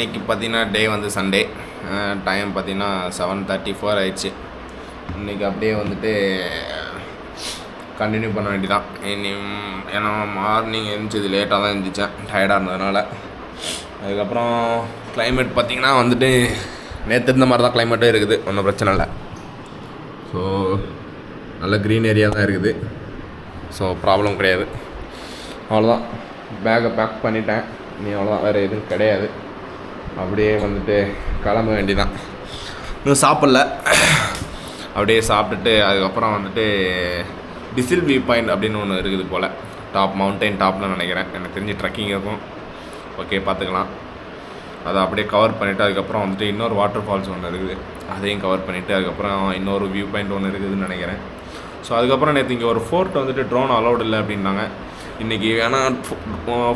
இன்றைக்கி பார்த்தீங்கன்னா டே வந்து சண்டே, டைம் பார்த்தீங்கன்னா 7:34 ஆயிடுச்சு. இன்றைக்கி அப்படியே வந்துட்டு கண்டினியூ பண்ண வேண்டியதான். ஏன்னா மார்னிங் எழுந்திரிச்சது லேட்டாக தான் எழுந்திரிச்சேன், டயர்டாக இருந்ததுனால. அதுக்கப்புறம் கிளைமேட் பார்த்திங்கன்னா வந்துட்டு நேற்று இருந்த மாதிரி தான் கிளைமேட்டும் இருக்குது, ஒன்றும் பிரச்சனை இல்லை. ஸோ நல்ல க்ரீன் ஏரியா தான் இருக்குது, ஸோ ப்ராப்ளம் கிடையாது. அவ்வளோதான், பேக்கை பேக் பண்ணிட்டேன், நீ அவ்வளோதான், வேறு எதுவும் கிடையாது. அப்படியே வந்துட்டு கிளம்ப வேண்டிதான். இன்னும் சாப்பிட்ல, அப்படியே சாப்பிட்டுட்டு அதுக்கப்புறம் வந்துட்டு டிசில் வியூ பாயிண்ட் அப்படின்னு ஒன்று இருக்குது போல், டாப் மவுண்டைன் டாப்னு நினைக்கிறேன், எனக்கு தெரிஞ்சு ட்ரெக்கிங் இருக்கும். ஓகே, பார்த்துக்கலாம். அதை அப்படியே கவர் பண்ணிவிட்டு அதுக்கப்புறம் வந்துட்டு இன்னொரு வாட்டர் ஃபால்ஸ் ஒன்று இருக்குது, அதையும் கவர் பண்ணிவிட்டு அதுக்கப்புறம் இன்னொரு வியூ பாயிண்ட் ஒன்று இருக்குதுன்னு நினைக்கிறேன். ஸோ அதுக்கப்புறம் நேற்று இங்கே ஒரு ஃபோர்ட் வந்துட்டு ட்ரோன் அலௌட் இல்லை அப்படின்னாங்க. இன்றைக்கி வேணால்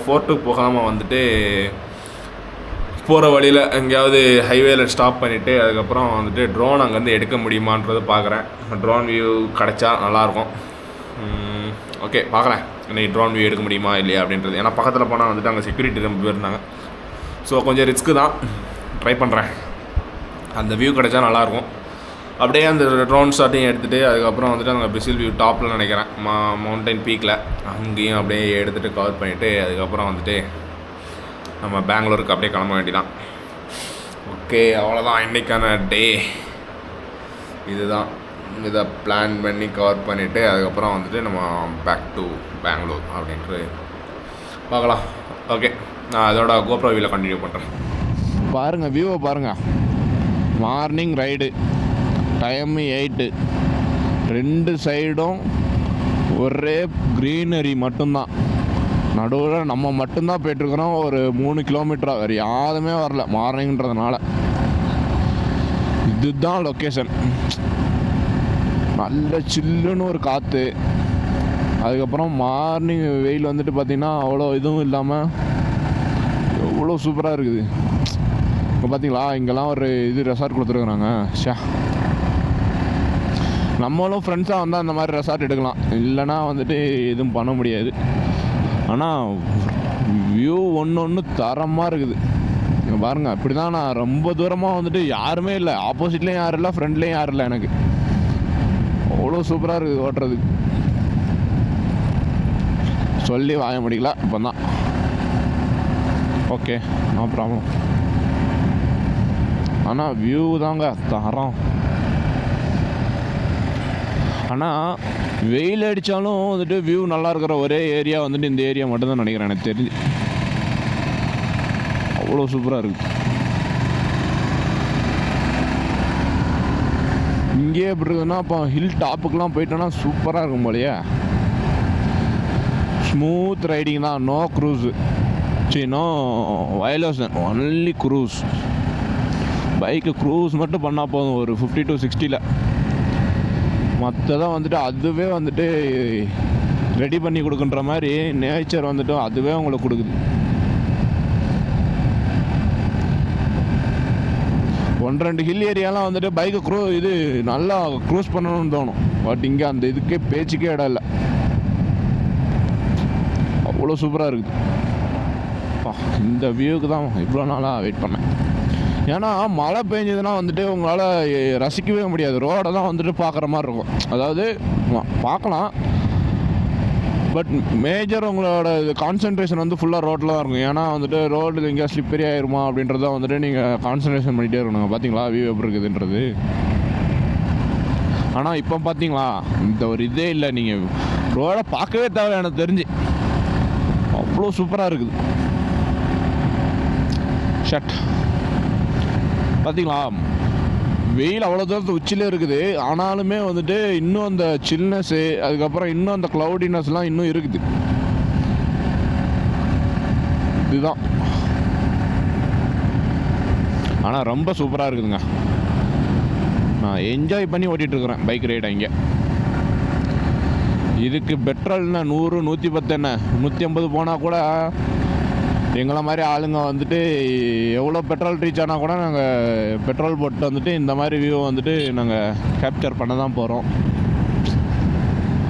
ஃபோர்ட்டுக்கு போகாமல் வந்துட்டு போகிற வழியில் எங்கேயாவது ஹைவேல ஸ்டாப் பண்ணிவிட்டு அதுக்கப்புறம் வந்துட்டு ட்ரோன் அங்கேருந்து எடுக்க முடியுமான்றதை பார்க்குறேன். ட்ரோன் வியூ கிடச்சா நல்லாயிருக்கும். ஓகே, பார்க்குறேன் இன்றைக்கி ட்ரோன் வியூ எடுக்க முடியுமா இல்லையா அப்படின்றது. ஏன்னா பக்கத்தில் போனால் வந்துட்டு அங்கே செக்யூரிட்டி ரொம்ப பேர் இருந்தாங்க. ஸோ கொஞ்சம் ரிஸ்க்கு தான், ட்ரை பண்ணுறேன். அந்த வியூ கிடச்சா நல்லாயிருக்கும். அப்படியே அந்த ட்ரோன் ஷாட்டையும் எடுத்துகிட்டு அதுக்கப்புறம் வந்துட்டு அங்கே பிசில் வியூ டாப்பில் நினைக்கிறேன், மவுண்டைன் பீக்கில், அங்கேயும் அப்படியே எடுத்துகிட்டு கவர் பண்ணிவிட்டு அதுக்கப்புறம் வந்துட்டு நம்ம பெங்களூருக்கு அப்படியே கிளம்ப வேண்டிதான். ஓகே, அவ்வளோதான் இன்றைக்கான டே. இதுதான், இதை பிளான் பண்ணி கவர் பண்ணிவிட்டு அதுக்கப்புறம் வந்துட்டு நம்ம பேக் டு பெங்களூர் அப்படின்ட்டு பார்க்கலாம். ஓகே, நான் அதோட கோப்ரோ வியூவில் கண்டினியூ பண்ணுறேன். பாருங்கள், வியூவை பாருங்கள். மார்னிங் ரைடு, டைமு 8, 2 சைடும் ஒரே க்ரீனரி மட்டும்தான். நடுவில் நம்ம மட்டும்தான் போய்ட்டுருக்குறோம், ஒரு 3 கிலோமீட்டராக. வேறு யாருமே வரல மார்னிங்கிறதுனால. இதுதான் லொக்கேஷன். நல்ல சில்லுன்னு ஒரு காற்று. அதுக்கப்புறம் மார்னிங் வெயில் வந்துட்டு பார்த்திங்கன்னா அவ்வளோ இதுவும் இல்லாமல் எவ்வளோ சூப்பராக இருக்குது. இப்போ பார்த்தீங்களா, இங்கெல்லாம் ஒரு இது ரெசார்ட் கொடுத்துருக்குறாங்க. நம்மளும் ஃப்ரெண்ட்ஸாக வந்தால் அந்த மாதிரி ரெசார்ட் எடுக்கலாம், இல்லைனா வந்துட்டு எதுவும் பண்ண முடியாது. ஆனால் வியூ ஒன்று தரமாக இருக்குது. இங்கே பாருங்கள், இப்படி தான். நான் ரொம்ப தூரமாக வந்துட்டு யாருமே இல்லை, ஆப்போசிட்லேயும் யாரும் இல்லை, ஃப்ரெண்ட்லேயும் யாரும் இல்லை. எனக்கு அவ்வளோ சூப்பராக இருக்குது ஓட்டுறதுக்கு, சொல்லி வாங்க முடியல இப்போ தான். Okay, no problem. ஆனால் வியூ தாங்க தரம். ஆனால் வெயில் அடித்தாலும் வந்துட்டு வியூ நல்லா இருக்கிற ஒரே ஏரியா வந்துட்டு இந்த ஏரியா மட்டும்தான் நினைக்கிறேன், எனக்கு தெரிஞ்சு. அவ்வளோ சூப்பராக இருக்குது. இங்கேயே எப்படி இருக்குதுன்னா, இப்போ ஹில் டாப்புக்கெலாம் போயிட்டோன்னா சூப்பராக இருக்கும் போலையே. ஸ்மூத் ரைடிங் தான், no cruise, no violation, only cruise. பைக்கு க்ரூஸ் மட்டும் பண்ணால் போதும், ஒரு 50 to 60. மற்றதான் வந்துட்டு அதுவே வந்துட்டு ரெடி பண்ணி கொடுக்குன்ற மாதிரி நேச்சர் வந்துட்டு அதுவே உங்களுக்கு கொடுக்குது. 1-2 ஹில் ஏரியாலாம் வந்துட்டு பைக்கு இது நல்லா க்ரூஸ் பண்ணணும்னு தோணும். பட் இங்கே அந்த இதுக்கே பேச்சுக்கே இடம் இல்லை, அவ்வளோ சூப்பராக இருக்குது. இந்த வியூவுக்கு தான் இவ்வளோ நாளாக வெயிட் பண்ணேன். ஏன்னா மழை பெஞ்சதுன்னா வந்துட்டு உங்களால் ரசிக்கவே முடியாது. ரோடை தான் வந்துட்டு பார்க்குற மாதிரி இருக்கும். அதாவது பார்க்கலாம், பட் மேஜர் உங்களோட கான்சன்ட்ரேஷன் வந்து ஃபுல்லாக ரோட்டில் தான் இருக்கும். ஏன்னா வந்துட்டு ரோடு எங்கேயா ஸ்லிப்பரி ஆயிருமா அப்படின்றத வந்துட்டு நீங்கள் கான்சன்ட்ரேஷன் பண்ணிகிட்டே இருக்கணும். பார்த்தீங்களா வியூ எப்படி இருக்குதுன்றது. ஆனால் இப்போ பார்த்தீங்களா, இந்த ஒரு இதே இல்லை, நீங்கள் ரோடை பார்க்கவே தேவை. எனக்கு தெரிஞ்சு அவ்வளோ சூப்பராக இருக்குது. ஷட் பார்த்தீங்களா, வெயில் அவ்வளோ தூரத்து உச்சிலே இருக்குது, ஆனாலுமே வந்துட்டு இன்னும் அந்த சில்னஸ்ஸு, அதுக்கப்புறம் இன்னும் அந்த க்ளவுடினஸ்லாம் இன்னும் இருக்குது. இதுதான். ஆனால் ரொம்ப சூப்பராக இருக்குதுங்க. நான் என்ஜாய் பண்ணி ஓட்டிகிட்ருக்குறேன் பைக் ரைடை. இங்கே இதுக்கு பெட்ரோல்னா 100, 110 என்ன 150 போனால் கூட எங்களை மாதிரி ஆளுங்க வந்துட்டு எவ்வளோ பெட்ரோல் ரீச் ஆனால் கூட நாங்கள் பெட்ரோல் போட்டு வந்துட்டு இந்த மாதிரி வியூ வந்துட்டு நாங்கள் கேப்சர் பண்ண தான் போகிறோம்.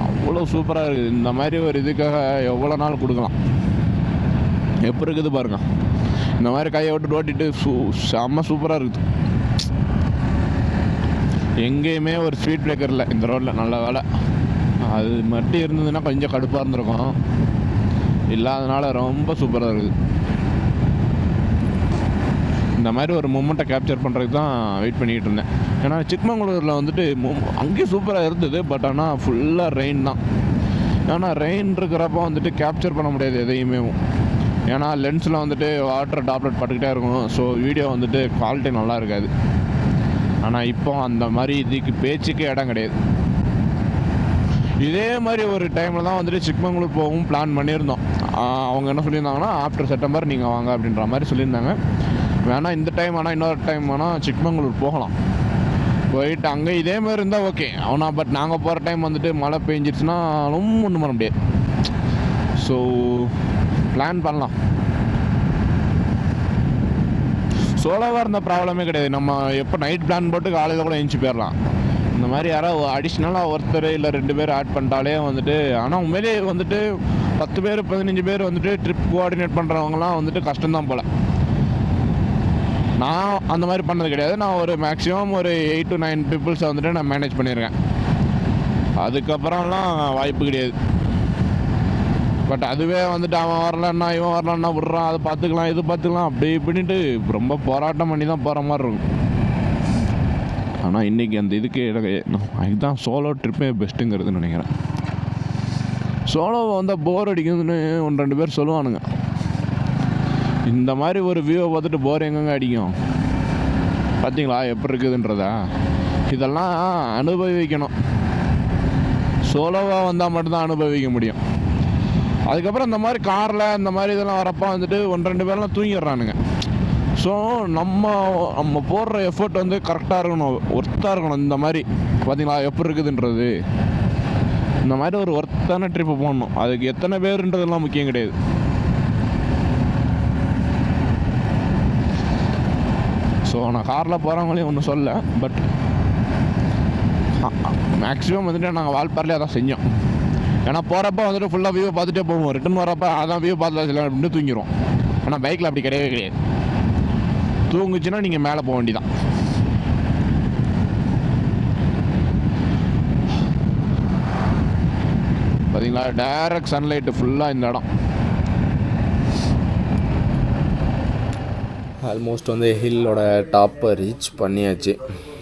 அவ்வளோ சூப்பராக இருக்குது. இந்த மாதிரி ஒரு இதுக்காக எவ்வளோ நாள் கொடுக்கலாம். எப்படி இருக்குது பாருங்கள். இந்த மாதிரி கையை விட்டு ஓட்டிட்டு செம்ம சூப்பராக இருக்குது. எங்கேயுமே ஒரு ஸ்பீட் பிரேக்கர் இல்லை இந்த ரோட்டில். நல்ல வேலை, அது மட்டும் இருந்ததுன்னா கொஞ்சம் கடுப்பாக இருந்திருக்கும். இல்லாதனால ரொம்ப சூப்பராக இருக்குது. இந்த மாதிரி ஒரு மூமெண்ட்டை கேப்சர் பண்ணுறதுக்கு தான் வெயிட் பண்ணிக்கிட்டு இருந்தேன். ஏன்னா சிக்மங்களூரில் வந்துட்டு அங்கேயும் சூப்பராக இருந்தது. பட் ஆனால் ஃபுல்லாக ரெயின் தான். ஏன்னா ரெயின் இருக்கிறப்போ வந்துட்டு கேப்சர் பண்ண முடியாது எதையுமே. ஏன்னா லென்ஸில் வந்துட்டு வாட்டர் டாப்லெட் பட்டுக்கிட்டே இருக்கும். ஸோ வீடியோ வந்துட்டு குவாலிட்டி நல்லா இருக்காது. ஆனால் இப்போ அந்த மாதிரி இதுக்கு பேச்சுக்கு இடம் கிடையாது. இதே மாதிரி ஒரு டைமில் தான் வந்துட்டு சிக்மங்களூர் போகவும் பிளான் பண்ணியிருந்தோம். அவங்க என்ன சொல்லியிருந்தாங்கன்னா ஆஃப்டர் செப்டம்பர் நீங்கள் வாங்க அப்படின்ற மாதிரி சொல்லியிருந்தாங்க. வேணால் இந்த டைம் ஆனால் இன்னொரு டைம் வேணால் சிக்மங்களூர் போகலாம். போயிட்டு அங்கே இதே மாதிரி இருந்தால் ஓகே. ஆனால் பட் நாங்கள் போகிற டைம் வந்துட்டு மழை பெஞ்சிருச்சுன்னா ரொம்ப ஒன்றும் பண்ண முடியாது. ஸோ பிளான் பண்ணலாம். சோலோவாக இருந்த ப்ராப்ளமே கிடையாது. நம்ம எப்போ நைட் பிளான் போட்டு காலையில் கூட எழுந்துச்சி போயிடலாம். இந்த மாதிரி யாராவது அடிஷ்னலாக ஒருத்தர் இல்லை 2 பேர் ஆட் பண்ணிட்டாலே வந்துட்டு, ஆனால் உண்மையிலே வந்துட்டு 10 பேர் 15 பேர் வந்துட்டு ட்ரிப் கோஆர்டினேட் பண்ணுறவங்கலாம் வந்துட்டு கஷ்டம்தான் போல். நான் அந்த மாதிரி பண்ணது கிடையாது. நான் ஒரு மேக்ஸிமம் ஒரு 8 to 9 பீப்புள்ஸை வந்துட்டு நான் மேனேஜ் பண்ணியிருக்கேன். அதுக்கப்புறம்லாம் வாய்ப்பு கிடையாது. பட் அதுவே வந்துட்டு அவன் வரலன்னா இவன் வரலன்னா விட்றான், அதை பார்த்துக்கலாம் இது பார்த்துக்கலாம் அப்படி இப்படின்ட்டு ரொம்ப போராட்டம் பண்ணி தான் போகிற மாதிரி இருக்கும். ஆனால் இன்றைக்கி அந்த இதுக்கு இதுதான் சோலோ ட்ரிப்பே பெஸ்ட்டுங்கிறதுன்னு நினைக்கிறேன். சோலோவை வந்தால் போர் அடிக்குதுன்னு 1-2 பேர் சொல்லுவானுங்க. இந்த மாதிரி ஒரு வியூவை பார்த்துட்டு போர் எங்கெங்க அடிக்கும் பார்த்தீங்களா எப்படி இருக்குதுன்றதா? இதெல்லாம் அனுபவிக்கணும். சோலோவாக வந்தால் மட்டும்தான் அனுபவிக்க முடியும். அதுக்கப்புறம் இந்த மாதிரி காரில் இந்த மாதிரி இதெல்லாம் வரப்போ வந்துட்டு 1-2 பேர்லாம் தூங்கிடுறானுங்க. ஸோ நம்ம போடுற எஃபர்ட் வந்து கரெக்டாக இருக்கணும், ஒர்த்தாக இருக்கணும். இந்த மாதிரி பார்த்தீங்களா எப்படி இருக்குதுன்றது. இந்த மாதிரி ஒரு ஒர்த்தான ட்ரிப்பு போடணும். அதுக்கு எத்தனை பேருன்றதெல்லாம் முக்கியம் கிடையாது. ஸோ நான் காரில் போகிறவங்களையும் ஒன்றும் சொல்ல. பட் மேக்ஸிமம் வந்துட்டு நாங்கள் வால்பாறையிலே அதான் செஞ்சோம். ஏன்னா போகிறப்ப வந்துட்டு ஃபுல்லாக வியூவை பார்த்துட்டே போவோம். ரிட்டன் வரப்போ அதான் வியூ பார்த்துலாம் சில அப்படின்னு தூங்கிடும். ஆனால் பைக்கில் அப்படி கிடையவே கிடையாது. தூங்குச்சுன்னா நீங்கள் மேலே போக வேண்டியதான். பார்த்தீங்களா டைரக்ட் சன்லைட்டு ஃபுல்லாக இந்த இடம். ஆல்மோஸ்ட் வந்து ஹில்லோட டாப்பை ரீச் பண்ணியாச்சு.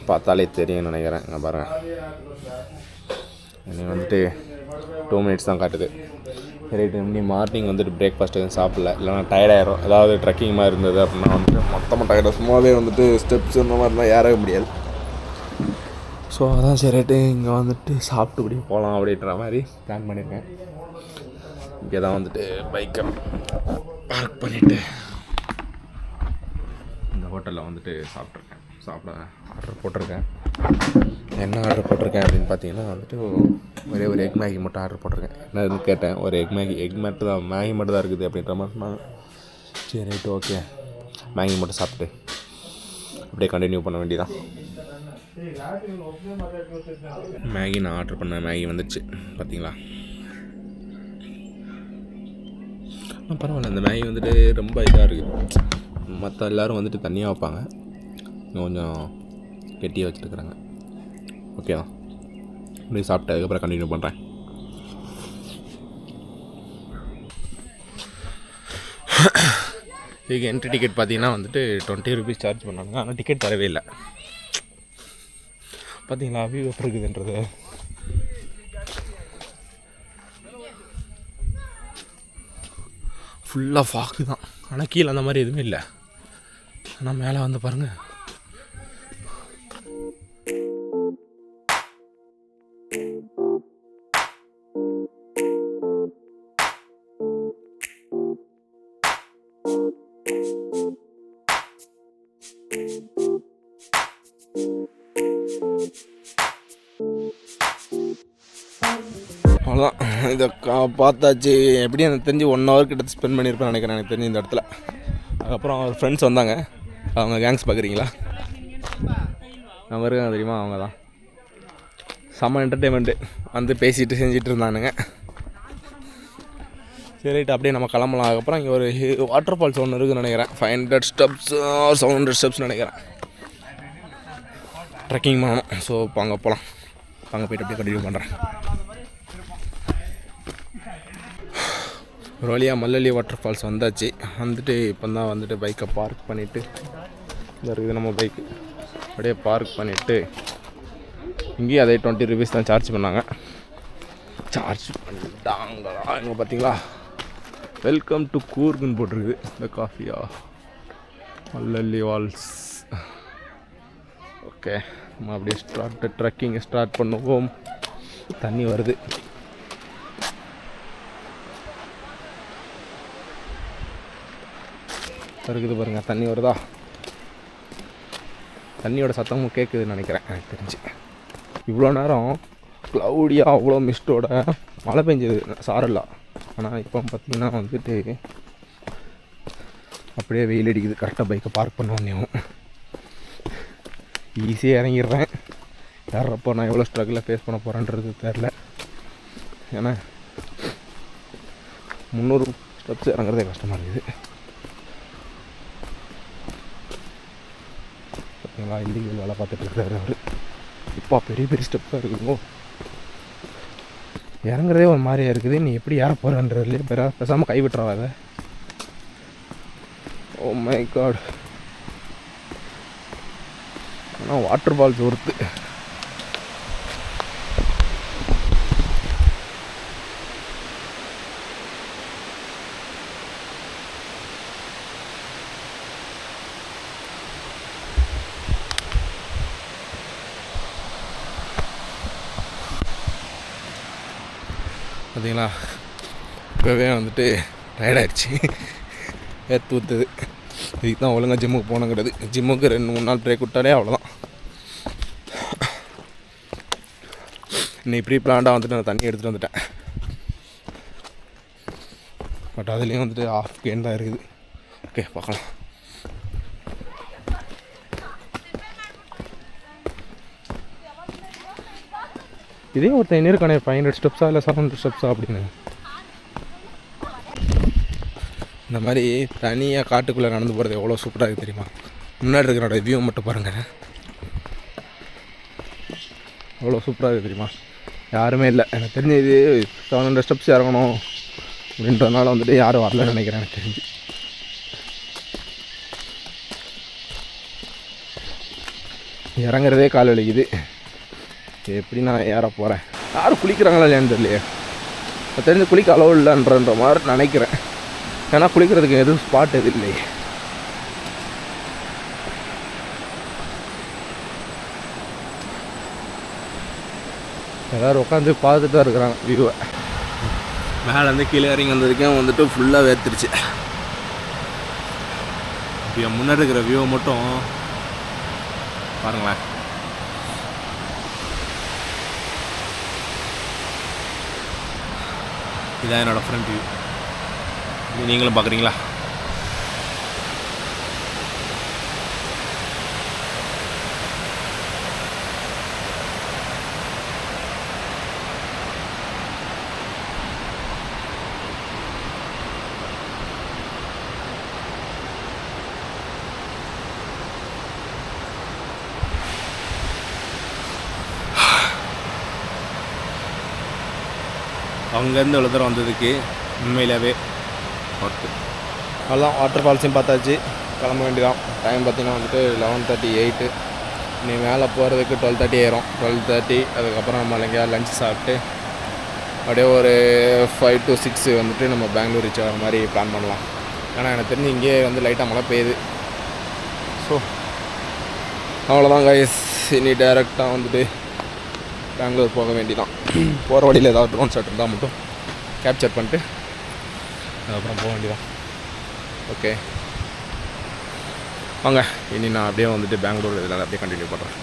பார்த்தாலே தெரியும் நினைக்கிறேன். இங்கே பாருங்கள், இன்னைக்கு வந்துட்டு 2 minutes தான் காட்டுது. ரைட்டு, இன்னி மார்னிங் வந்துட்டு பிரேக்ஃபாஸ்ட் எதுவும் சாப்பிடல, இல்லைனா டயர்டாயிரும். ஏதாவது ட்ரெக்கிங் மாதிரி இருந்தது அப்படின்னா வந்துட்டு மொத்தமாக டயர்டாக சும்மாவே வந்துட்டு ஸ்டெப்ஸ் இந்த மாதிரிலாம் ஏறவே முடியாது. ஸோ அதான் சரி ரைட்டு இங்கே வந்துட்டு சாப்பிட்டு இப்படி போகலாம் அப்படின்ற மாதிரி பிளான் பண்ணியிருக்கேன். இங்கே தான் வந்துட்டு பைக்கை பார்க் பண்ணிவிட்டு இந்த ஹோட்டலில் வந்துட்டு சாப்பிட ஆர்டர் போட்டிருக்கேன். என்ன ஆர்டர் போட்டிருக்கேன் அப்படின்னு பார்த்தீங்கன்னா வந்துட்டு ஒரே ஒரு எக் மேகி மட்டும் ஆர்டர் போட்டிருக்கேன். என்னன்னு கேட்டேன். ஒரு எக் மட்டும் தான், மேகி மட்டும் தான் இருக்குது அப்படின்ற மாதிரி சொன்னாங்க. சரி ரைட்டு ஓகே, மேகி மட்டும் சாப்பிட்டு அப்படியே கண்டினியூ பண்ண வேண்டியதான். மேகி நான் ஆர்டர் பண்ண மேகி வந்துடுச்சு பார்த்தீங்களா. பரவாயில்ல, இந்த மேகி வந்துட்டு ரொம்ப இதாக இருக்குது. மற்ற எல்லோரும் வந்துட்டு தண்ணியாக வைப்பாங்க, கொஞ்சம் கெட்டியாக வச்சுருக்குறாங்க. ஓகே தான், இப்படி சாப்பிட்டு அதுக்கப்புறம் கண்டினியூ பண்ணுறேன். இதுக்கு என்ட்ரி டிக்கெட் பார்த்தீங்கன்னா வந்துட்டு 20 rupees சார்ஜ் பண்ணாங்க. ஆனால் டிக்கெட் தரவே இல்லை. பார்த்தீங்களா வியூ எப்படி இருக்குதுன்றது. ஃபுல்லாக ஃபாக்கு தான், ஆனால் கீழே அந்த மாதிரி எதுவுமே இல்லை. ஆனால் மேலே வந்து பாருங்கள், அவ்வளோதான். இதை பார்த்தாச்சு. எப்படியும் எனக்கு தெரிஞ்சு 1 hour கிட்ட ஸ்பெண்ட் பண்ணியிருப்பேன் நினைக்கிறேன் எனக்கு தெரிஞ்சு இந்த இடத்துல. அதுக்கப்புறம் அவர் ஃப்ரெண்ட்ஸ் வந்தாங்க. அவங்க கேங்ஸ் பார்க்குறீங்களா, நம்ம இருக்காங்க தெரியுமா, அவங்க தான். செம்ம என்டர்டெயின்மெண்ட்டு வந்து பேசிட்டு செஞ்சுட்டு இருந்தானுங்க. சரி ரைட், அப்படியே நம்ம கிளம்பலாம். அதுக்கப்புறம் இங்கே ஒரு வாட்டர் ஃபால்ஸ் ஒன்று இருக்குதுன்னு நினைக்கிறேன். 500 ஸ்டெப்ஸ் 700 ஸ்டெப்ஸ் நினைக்கிறேன். ட்ரெக்கிங் பண்ணணும். ஸோ இப்போ அங்கே போகலாம். அங்கே போய்ட்டு அப்படியே கண்டினியூ பண்ணுறேன். ஒரு வழியாக மல்லலி வாட்டர் ஃபால்ஸ் வந்தாச்சு. வந்துட்டு இப்போ தான் வந்துட்டு பைக்கை பார்க் பண்ணிவிட்டு இந்த இருக்குது நம்ம பைக்கு. அப்படியே பார்க் பண்ணிவிட்டு இங்கேயும் அதே 20 ருபீஸ் தான் சார்ஜ் பண்ணாங்க. சார்ஜ் பண்ணிட்டாங்களா இங்கே பார்த்தீங்களா? வெல்கம் டு கூர்க்குன்னு போட்டிருக்குது. இந்த காஃபியா மல்லலி வால்ஸ். ஓகே, நம்ம அப்படியே ட்ரெக்கிங்கை ஸ்டார்ட் பண்ணுவோம். தண்ணி வருது. இருக்குது பாருங்கள், தண்ணி வருதா? தண்ணியோட சத்தமும் கேட்குதுன்னு நினைக்கிறேன் எனக்கு தெரிஞ்சு. இவ்வளோ நேரம் க்ளவுடியாக அவ்வளோ மிஸ்டோட மழை பெஞ்சது சாரலாம். ஆனால் இப்போ பார்த்திங்கன்னா வந்துட்டு அப்படியே வெயில் அடிக்குது. கரெக்டாக பைக்கை பார்க் பண்ணோன்னேவும் ஈஸியாக இறங்கிடுறேன். ஏறப்போ நான் எவ்வளோ ஸ்ட்ரகிளாக ஃபேஸ் பண்ண போகிறேன்றது தெரில. ஏன்னா 300 ஸ்டெப்ஸ் இறங்குறதே கஷ்டமாக இருக்குது. பார்த்தீங்களா, இல்லீகல் வேலை பார்த்துட்டு இருக்கிறாரு அவர். இப்போ பெரிய பெரிய ஸ்டெப்பாக இருக்குதுங்கோ. இறங்குறதே ஒரு மாதிரியாக இருக்குது. நீ எப்படி ஏற போகிறன்றதுலேயே பேசாமல் கைவிட்டுறாத. Oh my god. ஆனால் வாட்டர் ஃபால்ஸ் ஒருத்து. பார்த்தீங்களா, இப்போவே வந்துட்டு டயர்டாகிடுச்சு. ஏற்று ஊற்றுது. இதுக்கு தான் ஒழுங்காக ஜிம்முக்கு போகணுங்கிறது. ஜிம்முக்கு 2-3 நாள் பிரேக் விட்டாலே அவ்வளோதான். இன்னும் இப்படி பிளான்டாக வந்துட்டு நான் தண்ணி எடுத்துகிட்டு வந்துட்டேன். பட் அதுலேயும் வந்துட்டு ஆஃப் கேன் தான் இருக்குது. ஓகே, பார்க்கலாம். இதே ஒருத்தன் என்ன இருக்கானே 500 ஸ்டெப்ஸா இல்லை 700 ஸ்டெப்ஸா அப்படின்னு. இந்த மாதிரி தனியாக காட்டுக்குள்ளே நடந்து போகிறது எவ்வளோ சூப்பராக இருக்குது தெரியுமா? முன்னாடி இருக்கிறோட வியூ மட்டும் பாருங்கள், எவ்வளோ சூப்பராக இருக்குது தெரியுமா? யாருமே இல்லை. எனக்கு தெரிஞ்சு இது 700 ஸ்டெப்ஸ் இறங்கணும் அப்படின்றதுனால வந்துட்டு யாரும் வரலன்னு நினைக்கிறேன். எனக்கு தெரிஞ்சு இறங்குறதே கால் வலிக்குது. எப்படி நான் ஏற போகிறேன்? யாரும் குளிக்கிறாங்களா இல்லையான்னு தெரியலையே. நான் தெரிஞ்சு குளிக்க அளவு இல்லைன்ற மாதிரி நினைக்கிறேன். ஏன்னா குளிக்கிறதுக்கு எதுவும் ஸ்பாட் எது இல்லையே. எல்லோரும் உட்காந்து பார்த்துட்டு தான் இருக்கிறாங்க வியூவை. மேலேருந்து கீழே இறங்கி வந்ததுக்கே வந்துட்டு ஃபுல்லாக வேர்த்துருச்சு. இப்போ முன்னாடி இருக்கிற வியூவை மட்டும் பாருங்களேன். இதான் என்னோடய ஃப்ரண்ட் வியூ. நீங்களும் பார்க்குறீங்களா? அங்கேருந்து இவ்வளோ தூரம் வந்ததுக்கு உண்மையிலேயே ஒர்த்து. அதெல்லாம் வாட்டர் ஃபால்ஸையும் பார்த்தாச்சு, கிளம்ப வேண்டியதான். டைம் பார்த்திங்கன்னா வந்துட்டு 11:38. நீ மேலே போகிறதுக்கு 12:30 ஆயிரும். 12:30 அதுக்கப்புறம் நம்ம எங்கேயாவது லஞ்ச் சாப்பிட்டு அப்படியே ஒரு 5 to 6 வந்துட்டு நம்ம பெங்களூர் ரீச் ஆகிற மாதிரி பிளான் பண்ணலாம். ஏன்னா எனக்கு தெரிஞ்சு இங்கேயே வந்து லைட்டாக மழை பெய்யுது. ஸோ அவ்வளோதான் கைஸ். இனி டைரெக்டாக வந்துட்டு பெங்களூர் போக வேண்டியதான். போகிற வழியில் ஏதாவது ட்ரோன் ஷாட் இருந்தால் மட்டும் கேப்சர் பண்ணிட்டு அதுக்கப்புறம் போக வேண்டியதான். ஓகே வாங்க, இனி நான் அப்படியே வந்துட்டு பெங்களூர் இதெல்லாம் அப்படியே கண்டினியூ பண்ணுறேன்.